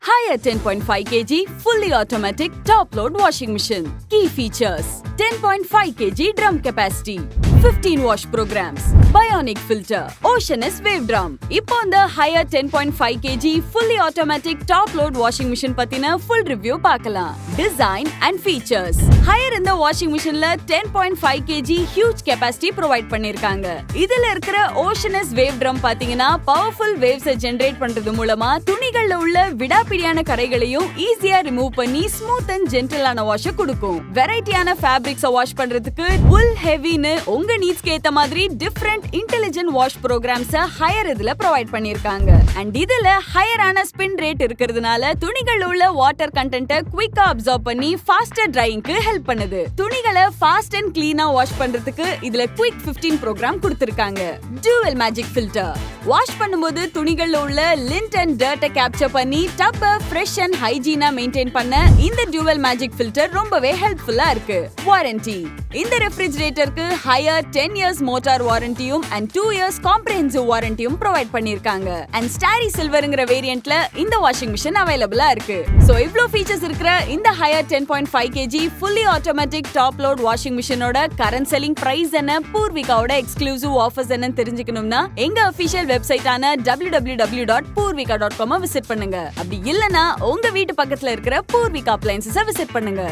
Higher 10.5 kg fully automatic top load washing machine. Key features: 10.5 kg drum capacity, 15 wash programs, bionic filter, oceanous wave drum. இப்போ அந்த higher 10.5 kg fully automatic top load washing machine பத்தின full review பார்க்கலாம். Design and features. Higher இந்த washing machineல 10.5 kg huge capacity provide பண்ணிருக்காங்க. இதுல இருக்கிற oceanous wave drum பாத்தீங்கன்னா powerful waves generate பண்றது மூலமா துணிகள்ல உள்ள விடாப்பிடியான கரைகளையும் ஈஸியா ரிமூவ் பண்ணி ஸ்மூத் அண்ட் ஜென்டிலான வாஷ் கொடுக்கும். வெரைட்டியான ஃபேப்ரிக்ஸை வாஷ் பண்றதுக்கு wool heavyன்னு உங்க நீட்ஸ்க்கு ஏத்த மாதிரி டிஃபரண்ட் இன்டெலிஜென்ட் வாஷ் ப்ரோக்ராம்ஸை ஹையர் இதுல ப்ரொவைட் பண்ணிருக்காங்க. அண்ட் இதுல ஹையரான ஸ்பின் ரேட் இருக்கிறதுனால துணிகள்ல உள்ள வாட்டர் கண்டென்ட்டை குயிக்கா அப்சார்ப் பண்ணி ஃபாஸ்டர் ட்ரையிங்க்கு ஹெல்ப் பண்ணுது. துணிகளை ஃபாஸ்ட் அண்ட் கிளீனா வாஷ் பண்றதுக்கு இதுல குயிக் 15 ப்ரோக்ராம் கொடுத்திருக்காங்க. டூவல் மேஜிக் ஃபில்டர் வாஷ் பண்ணும்போது துணிகள்ல உள்ள லிண்ட் அண்ட் டர்ட்டை கேப்சர் பண்ணி டப்பை ஃப்ரெஷ் அண்ட் ஹைஜீனா மெயின்டைன் பண்ண இந்த டூவல் மேஜிக் ஃபில்டர் ரொம்பவே ஹெல்ப்ஃபுல்லா இருக்கு. வாரண்டி: இந்த ரெஃப்ரிஜரேட்டருக்கு ஹையர் 10 years மோட்டார் வாரண்டியும் அண்ட் 2 years காம்ப்ரிஹென்சிவ் வாரண்டியும் ப்ரொவைட் பண்ணிருக்காங்க. அண்ட் ஸ்டாரி சில்வர்ங்கிற வேரியன்ட்ல இந்த வாஷிங் மிஷின் அவைலபிளா இருக்கு. சோ இவ்ளோ ஃபீச்சர்ஸ் இருக்கிற இந்த Haier 10.5 kg fully automatic top load washing மிஷினோட கரண்ட் செல்லிங் பிரைஸ் என்ன, பூர்விகாவோட எக்ஸ்க்ளூசிவ் ஆஃபர்ஸ் என்ன தெரிஞ்சுக்கணும்னா எங்க அபிஷியல் வெப்சைட்டான www.poorvika.com விசிட் பண்ணுங்க. அப்படி இல்லனா உங்க வீட்டு பக்கத்துல இருக்கிற பூர்விகா அப்ளையன்சஸை விசிட் பண்ணுங்க.